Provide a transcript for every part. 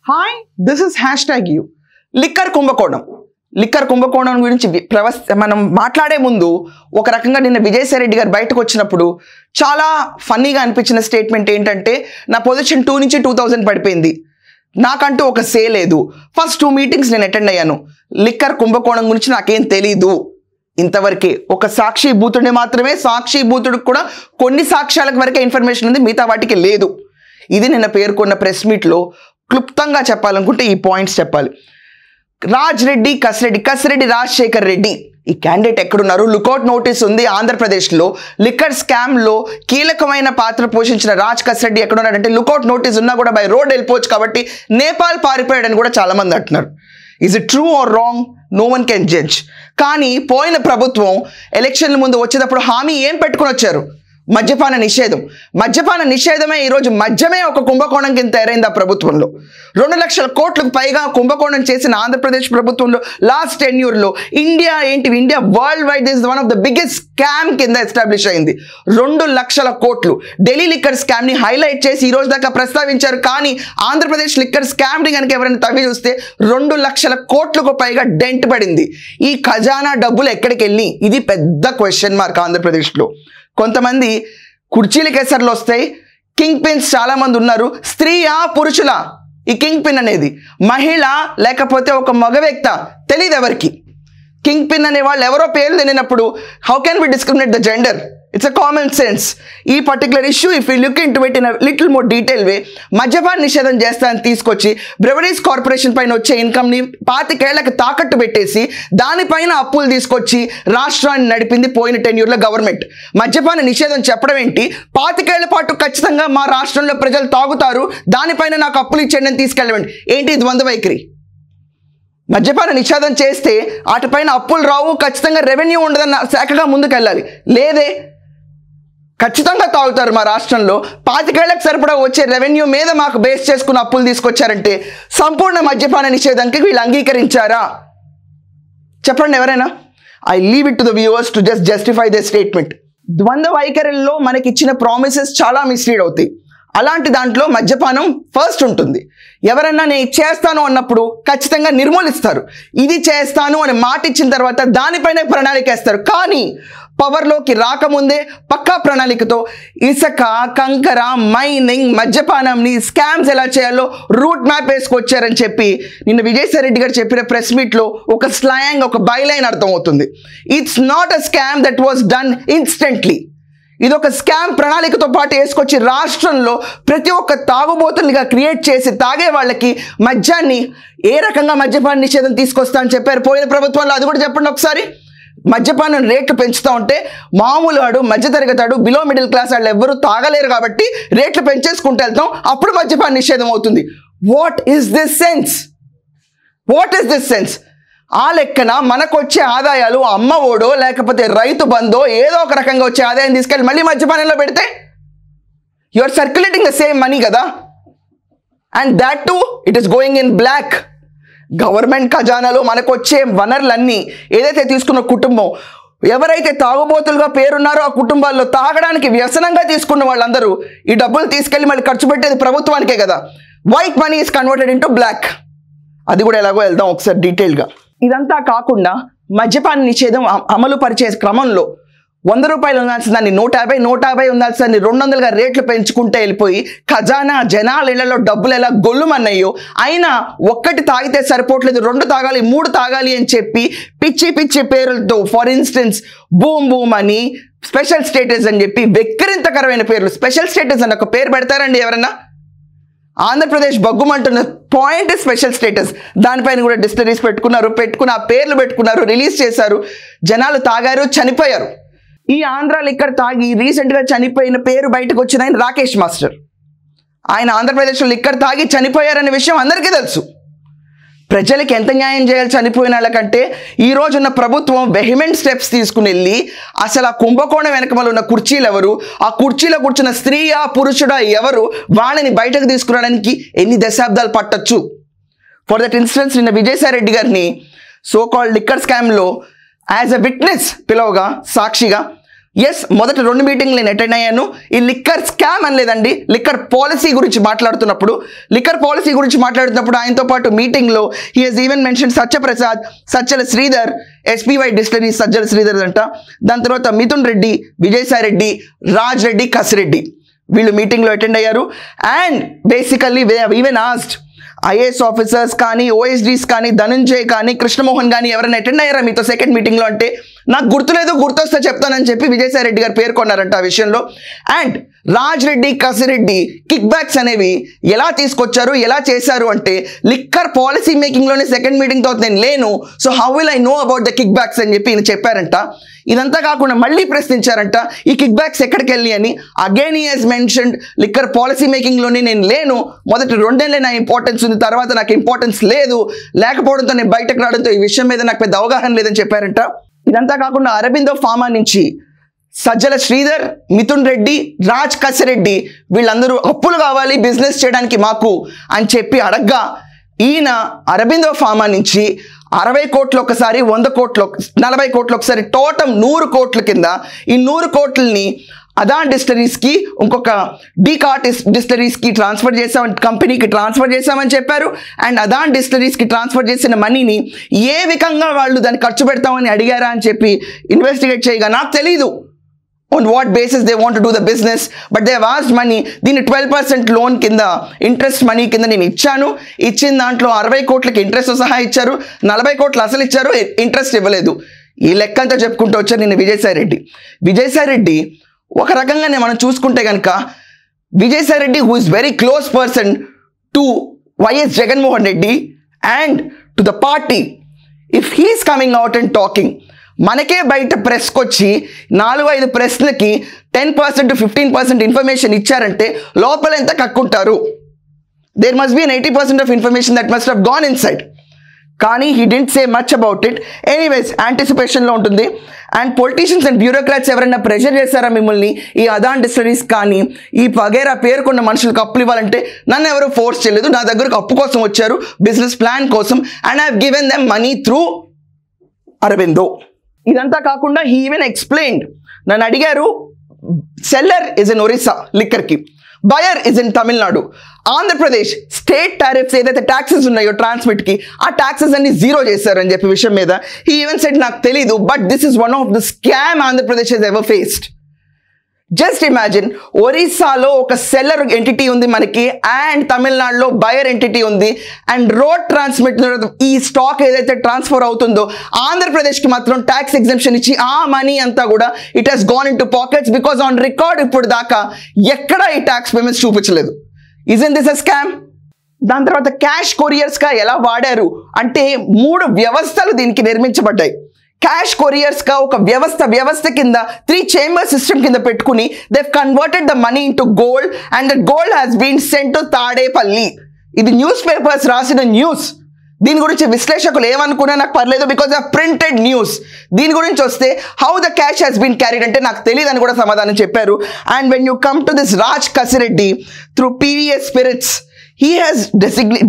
Hi this is #you liquor కుంభకోణం గురించి మనం మాట్లాడే ముందు ఒక రకంగా నిన్న విజయసాయి రెడ్డి గారు బయటకు వచ్చినప్పుడు చాలా ఫన్నీగా అనిపించిన స్టేట్మెంట్ ఏంటంటే నా పొజిషన్ 2 నుంచి 2000 పడిపోయింది, నాకంటూ ఒక సే లేదు, ఫస్ట్ 2 మీటింగ్స్ నేను అటెండ్ అయ్యాను, లిక్కర్ కుంభకోణం గురించి నాకేం తెలీదు, ఇంతవరకే ఒక సాక్షి భూతుడిని మాత్రమే, సాక్షి భూతుడికి కూడా కొన్ని సాక్ష్యాలకు వరకే ఇన్ఫర్మేషన్ ఉంది, మిగతా వాటికి లేదు. ఇది నిన్న పేర్కొన్న ప్రెస్ మీట్లో క్లుప్తంగా చెప్పాలనుకుంటే ఈ పాయింట్స్ చెప్పాలి. రాజ్రెడ్డి కసిరెడ్డి రాజశేఖర్ రెడ్డి ఈ క్యాండిడేట్ ఎక్కడున్నారు? లుకౌట్ నోటీస్ ఉంది ఆంధ్రప్రదేశ్లో. లిక్కర్ స్కామ్లో కీలకమైన పాత్ర పోషించిన రాజ్ కసిరెడ్డి ఎక్కడున్నాడంటే లుకౌట్ నోటీస్ ఉన్నా కూడా బై రోడ్ వెళ్ళిపోవచ్చు కాబట్టి నేపాల్ పారిపోయాడని కూడా చాలామంది అంటున్నారు. Is it true or wrong? No one can judge. కానీ పోయిన ప్రభుత్వం ఎలక్షన్ల ముందు వచ్చేటప్పుడు హామీ ఏం పెట్టుకుని వచ్చారు? మద్యపాన నిషేధమే ఈరోజు మద్యమే ఒక కుంభకోణం కింద తయారైంది ఆ ప్రభుత్వంలో. 2 లక్షల కోట్లకు పైగా కుంభకోణం చేసిన ఆంధ్రప్రదేశ్ ప్రభుత్వంలో లాస్ట్ 10 yearsలో India world wide this one of the biggest scam కింద ఎస్టాబ్లిష్ అయింది. 2 లక్షల కోట్లు ఢిల్లీ లిక్కర్ స్కామ్ ని హైలైట్ చేసి ఈ రోజు దాకా ప్రస్తావించారు. కానీ ఆంధ్రప్రదేశ్ లిక్కర్ స్కామ్ ని కనుక ఎవరైనా తవ్వి చూస్తే 2 లక్షల కోట్లకు పైగా డెంట్ పడింది. ఈ ఖజానా డబ్బులు ఎక్కడికి వెళ్ళి? ఇది పెద్ద క్వశ్చన్ మార్క్ ఆంధ్రప్రదేశ్లో. కొంతమంది కుర్చీల కేసర్లు వస్తాయి, కింగ్ పిన్స్ చాలా మంది ఉన్నారు. స్త్రీయా పురుషులా ఈ కింగ్ పిన్ అనేది? మహిళ లేకపోతే ఒక మగ వ్యక్త? తెలియదు ఎవరికి. కింగ్ పిన్ అనే వాళ్ళు ఎవరో పేర్లు తెలియనప్పుడు how can we discriminate the gender? It's a common sense. ఈ particular issue if you look into it in little more detail way, మద్యపాన నిషేధం చేస్తానని తీసుకొచ్చి బ్రెవరీస్ కార్పొరేషన్ పైన వచ్చే ఇన్కమ్ని 25 ఏళ్లకు తాకట్టు పెట్టేసి దానిపైన అప్పులు తీసుకొచ్చి రాష్ట్రాన్ని నడిపింది పోయిన 10 yearsలో గవర్నమెంట్. మద్యపాన నిషేధం చెప్పడం ఏంటి? 25 ఏళ్ల పాటు ఖచ్చితంగా మా రాష్ట్రంలో ప్రజలు తాగుతారు, దానిపైన నాకు అప్పులు ఇచ్చేయండి అని తీసుకెళ్ళమండి. ఏంటి ఇది? ద్వంద్వ వైఖరి. మద్యపాన నిషేధం చేస్తే వాటిపైన అప్పులు రావు, ఖచ్చితంగా రెవెన్యూ ఉండదన్న శాఖగా ముందుకు వెళ్ళాలి. లేదే, ఖచ్చితంగా తాగుతారు మా రాష్ట్రంలో, 25 ఏళ్లకు సరిపడా వచ్చే రెవెన్యూ మీద మాకు బేస్ చేసుకుని అప్పులు తీసుకొచ్చారంటే సంపూర్ణ మద్యపాన నిషేధానికి వీళ్ళు అంగీకరించారా? చెప్పండి ఎవరైనా. I leave it to the viewers to justify the statement. ద్వంద్వ వైఖరుల్లో మనకి ఇచ్చిన ప్రామిసెస్ చాలా మిస్లీడ్ అవుతాయి. అలాంటి దాంట్లో మద్యపానం ఫస్ట్ ఉంటుంది. ఎవరన్నా నేను చేస్తాను అన్నప్పుడు ఖచ్చితంగా నిర్మూలిస్తారు. ఇది చేస్తాను అని మాట ఇచ్చిన తర్వాత దానిపైన ప్రణాళిక వేస్తారు. కానీ పవర్లోకి రాకముందే పక్కా ప్రణాళికతో ఇసుక, కంకర, మైనింగ్, మద్యపానంని స్కామ్స్ ఎలా చేయాలో రూట్ మ్యాప్ వేసుకొచ్చారని చెప్పి నిన్న విజయసాయి రెడ్డి గారు చెప్పిన ప్రెస్ మీట్లో ఒక స్లాంగ్, ఒక బైలైన్ అర్థమవుతుంది. It's not a scam that was done instantly. ఇది ఒక స్కామ్ ప్రణాళికతో పాటు వేసుకొచ్చి రాష్ట్రంలో ప్రతి ఒక్క తాగుబోతులుగా క్రియేట్ చేసి తాగే వాళ్ళకి మద్యాన్ని ఏ రకంగా మద్యపాన నిషేధం తీసుకొస్తా అని చెప్పారు పోయిన ప్రభుత్వంలో. అది కూడా చెప్పండి ఒకసారి. మద్యపానం రేట్లు పెంచుతూ ఉంటే మామూలు వాడు, మధ్యతరగతాడు, బిలో మిడిల్ క్లాస్ వాళ్ళు ఎవ్వరూ తాగలేరు కాబట్టి రేట్లు పెంచేసుకుంటూ వెళ్తాం, అప్పుడు మద్యపాన నిషేధం అవుతుంది. What is this sense? ఆ లెక్కన మనకు వచ్చే ఆదాయాలు అమ్మ ఓడో లేకపోతే రైతు బందో ఏదో ఒక రకంగా వచ్చే ఆదాయం తీసుకెళ్ళి మళ్ళీ మద్యపానంలో పెడితే you are circulating the same money కదా. And that to it is going in black. Government ఖజానాలో మనకు వచ్చే వనరులన్నీ ఏదైతే తీసుకున్న కుటుంబం, ఎవరైతే తాగుబోతులుగా పేరున్నారో ఆ కుటుంబాల్లో తాగడానికి వ్యసనంగా తీసుకున్న వాళ్ళందరూ ఈ డబ్బులు తీసుకెళ్ళి మళ్ళీ ఖర్చు పెట్టేది ప్రభుత్వానికే కదా. White money is converted into black. అది కూడా ఎలాగో వెళ్దాం ఒకసారి డీటెయిల్గా. ఇదంతా కాకుండా మద్యపాన నిషేధం అమలు పరిచే క్రమంలో 100 రూపాయలు ఉండాల్సిన దాన్ని 150 ఉండాల్సిన దాన్ని 200గా రేట్లు పెంచుకుంటే వెళ్ళిపోయి ఖజానా జనాల ఇళ్లలో డబ్బులు ఎలా గొల్లుమన్నాయో, అయినా ఒక్కటి తాగితే సరిపోవట్లేదు, 2 తాగాలి 3 తాగాలి అని చెప్పి పిచ్చి పేర్లతో, ఫర్ ఇన్స్టెన్స్ బూమ్ అని, స్పెషల్ స్టేటస్ అని చెప్పి వెక్కిరింతకరమైన పేర్లు. స్పెషల్ స్టేటస్ అని ఒక పేరు పెడతారండి ఎవరన్నా? ఆంధ్రప్రదేశ్ బగ్గుమంటున్న పాయింట్ స్పెషల్ స్టేటస్. దానిపైన కూడా డిస్టరీస్ పెట్టుకుని ఆ పేర్లు పెట్టుకున్నారు, రిలీజ్ చేశారు. జనాలు తాగారు, చనిపోయారు. ఈ ఆంధ్ర లిక్కర్ తాగి రీసెంట్గా చనిపోయిన పేరు బయటకు వచ్చిన ఆయన రాకేష్ మాస్టర్. ఆయన ఆంధ్రప్రదేశ్లో లిక్కర్ తాగి చనిపోయారనే విషయం అందరికీ తెలుసు. ప్రజలకి ఎంత న్యాయం చేయాలి చనిపోయిన వాళ్ళకంటే? ఈ రోజున్న ప్రభుత్వం వెహిమెంట్ స్టెప్స్ తీసుకుని వెళ్ళి అసలు ఆ కుంభకోణం వెనకమల ఉన్న కుర్చీలు ఎవరు, ఆ కుర్చీలో కూర్చున్న స్త్రీయా పురుషుడా ఎవరు, వాళ్ళని బయటకు తీసుకురావడానికి ఎన్ని దశాబ్దాలు పట్టొచ్చు? ఫర్ దట్ ఇన్స్టెన్స్ నిన్న విజయసాయి రెడ్డి గారిని సో కాల్డ్ లిక్కర్ స్కామ్లో యాజ్ ఎ విట్నెస్ పిలవగా, సాక్షిగా ఎస్, మొదటి 2 మీటింగ్లు నేను అటెండ్ అయ్యాను. ఈ లిక్కర్ స్కామ్ అనలేదండి, లిక్కర్ పాలసీ గురించి మాట్లాడుతున్నప్పుడు ఆయనతో పాటు మీటింగ్లో he has even mention Satyaprasad, Sajjala Sridhar, SPY distillery Sajjala Sridhar అంట, దాని తర్వాత మిథున్ రెడ్డి, విజయసాయి రెడ్డి, రాజ్ రెడ్డి, కసిరెడ్డి, వీళ్ళు మీటింగ్లో అటెండ్ అయ్యారు. And basically they have even asked IAS officers కానీ, ఓఎస్డీస్ కానీ, ధనంజయ్ కానీ, కృష్ణమోహన్ కానీ ఎవరైనా అటెండ్ అయ్యారా మీతో సెకండ్ మీటింగ్లో అంటే నాకు గుర్తులేదు, గుర్తొస్తే చెప్తానని చెప్పి విజయసాయి రెడ్డి గారు పేర్కొన్నారంట ఆ విషయంలో. And Raj Reddy, Kasireddy kick backs అనేవి ఎలా తీసుకొచ్చారు, ఎలా చేశారు అంటే లిక్కర్ పాలసీ మేకింగ్లోనే సెకండ్ మీటింగ్తో నేను లేను, so how will I know about the kick backs అని చెప్పి ఈయన చెప్పారంట. ఇదంతా కాకుండా మళ్ళీ ప్రశ్నించారంట ఈ కిక్ బ్యాక్స్ ఎక్కడికి వెళ్ళి అని. Again he has mentioned liquor policy మేకింగ్లోనే నేను లేను, మొదటి 2 నెలలే నా ఇంపార్టెన్స్ ఉంది, తర్వాత నాకు ఇంపార్టెన్స్ లేకపోవడంతో నేను బయటకు రావడంతో ఈ విషయం మీద నాకు పెద్ద అవగాహన లేదని చెప్పారంట. ఇదంతా కాకుండా అరబిందో ఫార్మా నుంచి సజ్జల శ్రీధర్, మిథున్ రెడ్డి, రాజ్ కసిరెడ్డి వీళ్ళందరూ అప్పులు కావాలి బిజినెస్ చేయడానికి మాకు అని చెప్పి అడగ్గా ఈయన అరబిందో ఫార్మా నుంచి 60 కోట్లు ఒకసారి, 100 కోట్లు, 40 కోట్లు ఒకసారి, టోటల్ 100 కోట్ల కింద ఈ 100 కోట్లని అదాన్ డిస్టరీస్కి, ఇంకొక డీకార్ట్ డిస్టరీస్కి ట్రాన్స్ఫర్ చేసామని, కంపెనీకి ట్రాన్స్ఫర్ చేసామని చెప్పారు. అండ్ అదాన్ డిస్టరీస్కి ట్రాన్స్ఫర్ చేసిన మనీని ఏ విధంగా వాళ్ళు దాన్ని ఖర్చు పెడతామని అడిగారా అని చెప్పి ఇన్వెస్టిగేట్ చేయగా నాకు తెలీదు on what basis they want to do the business, but they have asked money. దీన్ని 12% లోన్ కింద ఇంట్రెస్ట్ మనీ కింద నేను ఇచ్చిన దాంట్లో 60 కోట్లకి ఇంట్రెస్ట్ సహా ఇచ్చారు, 40 కోట్లు అసలు ఇచ్చారు, ఇంట్రెస్ట్ ఇవ్వలేదు. ఈ లెక్క అంతా చెప్పుకుంటూ వచ్చారు నిన్న విజయసాయి రెడ్డి ఒక రకంగానే మనం చూసుకుంటే కనుక Vijayasai Reddy who is very close person to YS Jaganmohan Reddy and to the party. If he's coming out and talking, మనకే బయట ప్రెస్కి వచ్చి 4-5 ప్రశ్నలకి 10% to 15% ఇన్ఫర్మేషన్ ఇచ్చారంటే లోపల ఎంత కక్కుంటారు? There must be an 80% of information that must have gone inside. కానీ he didn't say much about it. Anyways యాంటిసిపేషన్లో ఉంటుంది. అండ్ పొలిటీషియన్స్ అండ్ బ్యూరోక్రాట్స్ ఎవరైనా ప్రెషర్ చేశారా మిమ్మల్ని ఈ అదాన్ డిస్టరీస్ కానీ ఈ వగైరా పేరుకున్న మనుషులకు అప్పులు ఇవ్వాలంటే నన్ను ఎవరు ఫోర్స్ చేయలేదు, నా దగ్గరకు అప్పు కోసం వచ్చారు, బిజినెస్ ప్లాన్ కోసం, and I have given them money through Aurobindo. ఇదంతా కాకుండా హీ ఈవెన్ ఎక్స్ప్లెయిన్డ్, నన్ను అడిగారు సెల్లర్ ఇస్ ఇన్ ఒరిస్సా లిక్కర్కి, buyer is in Tamil Nadu, Andhra Pradesh state tariffs ఏదైతే ట్యాక్సెస్ ఉన్నాయో ట్రాన్స్మిట్కి ఆ ట్యాక్సెస్ అన్ని జీరో చేశారు అని చెప్పి విషయం మీద హీ ఈవెన్ సెడ్ నాకు తెలీదు, but this is one of the scam Andhra Pradesh has ever faced. Just imagine, ఒరిస్సాలో ఒక సెల్లర్ ఎంటిటీ ఉంది మనకి, అండ్ తమిళనాడులో బయర్ ఎంటిటీ ఉంది, అండ్ రోడ్ ట్రాన్స్మిట్ ఈ స్టాక్ ఏదైతే ట్రాన్స్ఫర్ అవుతుందో ఆంధ్రప్రదేశ్కి మాత్రం ట్యాక్స్ ఎగ్జంప్షన్ ఇచ్చి ఆ మనీ అంతా కూడా it has gone in to pockets because on record ఇప్పుడు దాకా ఎక్కడ ఈ ట్యాక్స్ పేమెంట్స్ చూపించలేదు. Isn't this a scam? దాని తర్వాత క్యాష్ కొరియర్స్గా ఎలా వాడారు అంటే 3 వ్యవస్థలు దీనికి నిర్మించబడ్డాయి. క్యాష్ కొరియర్స్గా ఒక వ్యవస్థ కింద 3 చేంబర్ సిస్టమ్ కింద పెట్టుకుని they've converted the money into gold and the gold has been sent to Tadepalli. ఇది న్యూస్ పేపర్స్ రాసిన న్యూస్. దీని గురించి విశ్లేషకులు ఏమనుకున్నా నాకు పర్లేదు బికాజ్ ఆఫ్ ప్రింటెడ్ న్యూస్. దీని గురించి వస్తే how the cash has been carried అంటే నాకు తెలియదు అని కూడా సమాధానం చెప్పారు. And when you come to this Raj Kasireddy through PVS spirits, he has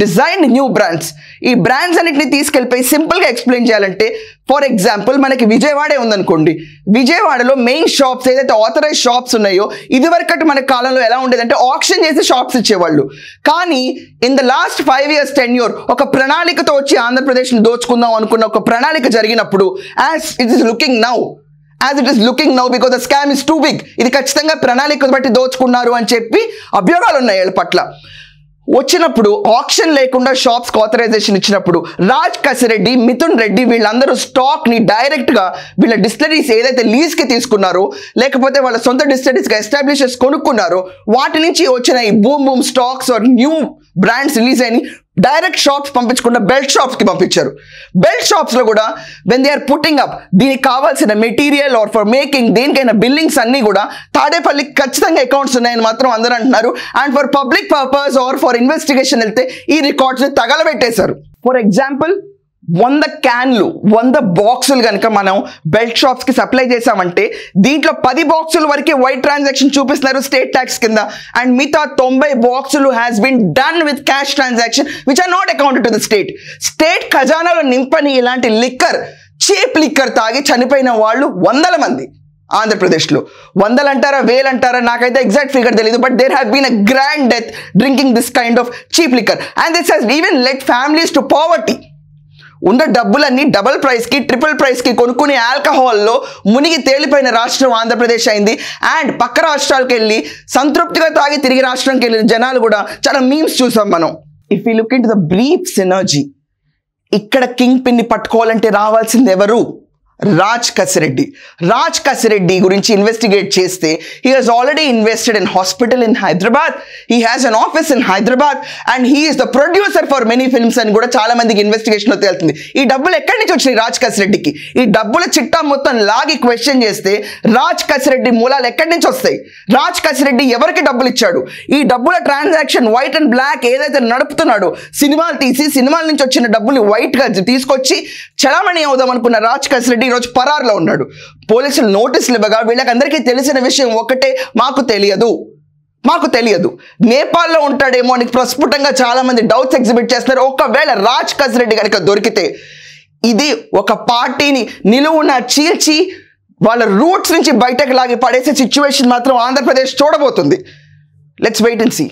designed new brands. ఈ బ్రాండ్స్ అన్నిటిని తీసుకెళ్ళిపోయి సింపుల్గా ఎక్స్ప్లెయిన్ చేయాలంటే, ఫర్ ఎగ్జాంపుల్ మనకి విజయవాడే ఉందనుకోండి, విజయవాడలో మెయిన్ షాప్స్ ఏదైతే ఆథరైజ్ షాప్స్ ఉన్నాయో ఇదివరకటి మన కాలంలో ఎలా ఉండేదంటే ఆక్షన్ చేసి షాప్స్ ఇచ్చేవాళ్ళు. కానీ in the last 5 years tenure ఒక ప్రణాళికతో వచ్చి ఆంధ్రప్రదేశ్ని దోచుకుందాం అనుకున్న ఒక ప్రణాళిక జరిగినప్పుడు as it is looking now because the scam is too big, ఇది ఖచ్చితంగా ప్రణాళిక బట్టి దోచుకున్నారు అని చెప్పి అభియోగాలు ఉన్నాయి వీళ్ళ పట్ల. వచ్చినప్పుడు ఆక్షన్ లేకుండా షాప్స్కి ఆథరైజేషన్ ఇచ్చినప్పుడు రాజ్ కసిరెడ్డి, మిథున్ రెడ్డి వీళ్ళందరూ స్టాక్ని డైరెక్ట్గా వీళ్ళ డిస్టిలరీస్ ఏదైతే లీజ్కి తీసుకున్నారో లేకపోతే వాళ్ళ సొంత డిస్టిలరీస్గా ఎస్టాబ్లిషర్స్ కొనుక్కున్నారో వాటి నుంచి వచ్చిన ఈ boom stocks or new brands release అయిన డైరెక్ట్ షాప్స్ పంపించకుండా బెల్ట్ షాప్స్కి పంపించారు. బెల్ట్ షాప్స్లో కూడా when they are putting up దీనికి కావాల్సిన మెటీరియల్ ఆర్ ఫర్ మేకింగ్ దేనికైనా బిల్లింగ్స్ అన్నీ కూడా తాడేపల్లికి ఖచ్చితంగా అకౌంట్స్ ఉన్నాయని మాత్రం అందరూ అంటున్నారు. And for public purpose or for investigation వెళ్తే ఈ రికార్డ్స్ని తగలబెట్టేశారు. ఫర్ ఎగ్జాంపుల్ 100 క్యాన్లు 100 బాక్సులు కనుక మనం బెల్ట్ షాప్స్కి సప్లై చేసామంటే దీంట్లో 10 బాక్సుల వరకే వైట్ ట్రాన్సాక్షన్ చూపిస్తున్నారు స్టేట్ ట్యాక్స్ కింద, అండ్ మిగతా 90 బాక్సులు has been done with cash transaction which are not accounted to the state ఖజానాలో నింపని ఇలాంటి లిక్కర్, చీప్ లిక్కర్ తాగి చనిపోయిన వాళ్ళు 100 మంది. ఆంధ్రప్రదేశ్లో. 100 అంటారా 1000 అంటారా నాకైతే ఎగ్జాక్ట్ ఫిగర్ తెలియదు, but there have been a grand death drinking this kind of cheap liquor and this has even led families to poverty. ఉన్న డబ్బులన్నీ డబుల్ ప్రైస్కి ట్రిపుల్ ప్రైస్కి కొనుక్కునే ఆల్కహాల్లో మునిగి తేలిపోయిన రాష్ట్రం ఆంధ్రప్రదేశ్ అయింది. అండ్ పక్క రాష్ట్రాలకు వెళ్ళి సంతృప్తిగా తాగి తిరిగి రాష్ట్రానికి వెళ్ళిన జనాలు కూడా చాలా మీమ్స్ చూసాం మనం. If you look in to the brief synergy, ఇక్కడ కింగ్ పిన్ని పట్టుకోవాలంటే రావాల్సింది ఎవరు? రాజ్ కసిరెడ్డి. రాజ్ కసిరెడ్డి గురించి ఇన్వెస్టిగేట్ చేస్తే he has already invested in hospital in Hyderabad, he has an office in Hyderabad and he is the producer for many films అని కూడా చాలా మందికి ఇన్వెస్టిగేషన్లో తేలుతుంది. ఈ డబ్బులు ఎక్కడి నుంచి వచ్చినాయి రాజ్ కసిరెడ్డికి? ఈ డబ్బుల చిట్టా మొత్తం లాగి క్వశ్చన్ చేస్తే రాజ్ కసిరెడ్డి మూలాలు ఎక్కడి నుంచి వస్తాయి? రాజ్ కసిరెడ్డి ఎవరికి డబ్బులు ఇచ్చాడు? ఈ డబ్బుల ట్రాన్సాక్షన్ వైట్ అండ్ బ్లాక్ ఏదైతే నడుపుతున్నాడో, సినిమాలు తీసి సినిమాల నుంచి వచ్చిన డబ్బులు వైట్గా తీసుకొచ్చి చలామణి అవుదాం అనుకున్న రాజ్ కసిరెడ్డి ఈరోజు పరారులో ఉన్నాడు. పోలీసులు నోటీసులు ఇవ్వగా వీళ్ళకందరికీ తెలిసిన విషయం ఒకటే, మాకు తెలియదు నేపాల్లో ఉంటాడేమో అని ప్రస్ఫుటంగా చాలా మంది డౌట్స్ ఎగ్జిబిట్ చేస్తున్నారు. ఒకవేళ రాజ్ కసిరెడ్డి కనుక దొరికితే ఇది ఒక పార్టీని నిలువున చీల్చి వాళ్ళ రూట్స్ నుంచి బయటకు లాగి పడేసే సిచ్యువేషన్ మాత్రం ఆంధ్రప్రదేశ్ చూడబోతుంది. Let's wait and see.